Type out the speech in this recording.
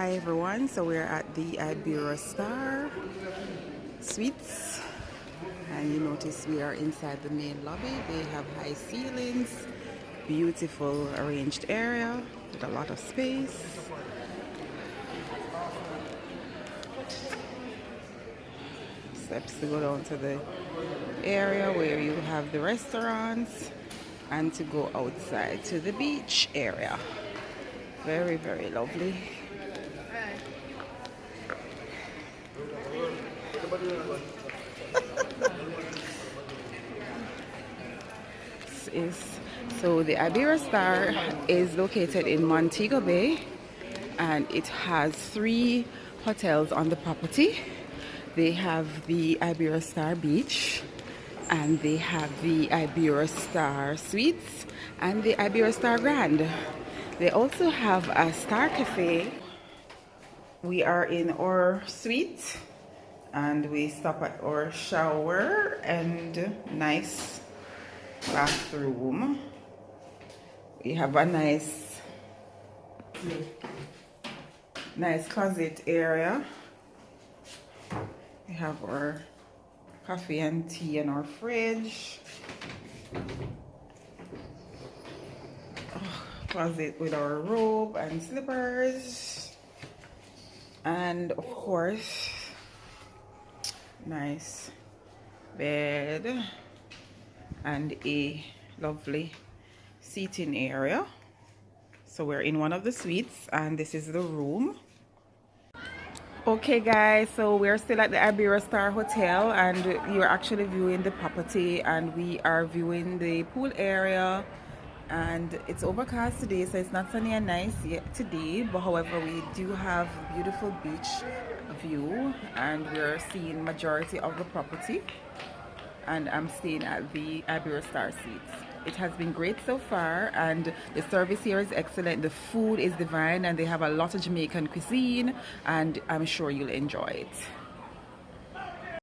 Hi everyone, so we're at the Iberostar Suites, and you notice we are inside the main lobby. They have high ceilings, beautiful arranged area with a lot of space. Steps to go down to the area where you have the restaurants and to go outside to the beach area. Very, very lovely. So the Iberostar is located in Montego Bay, and it has 3 hotels on the property. They have the Iberostar Beach, and they have the Iberostar Suites, and the Iberostar Grand. They also have a Star Cafe. We are in our suite, and we stop at our shower and nice bathroom. We have a nice closet area. We have our coffee and tea in our fridge. Closet with our robe and slippers. And of course, nice bed and a lovely seating area. So we're in one of the suites, and this is the room. Okay guys, so we're still at the Iberostar Hotel, and you're actually viewing the property, and we are viewing the pool area, and it's overcast today, so it's not sunny and nice yet today, but however we do have beautiful beach view, and we're seeing majority of the property. And I'm staying at the Iberostar Suites. It has been great so far, and the service here is excellent. The food is divine, and they have a lot of Jamaican cuisine, and I'm sure you'll enjoy it.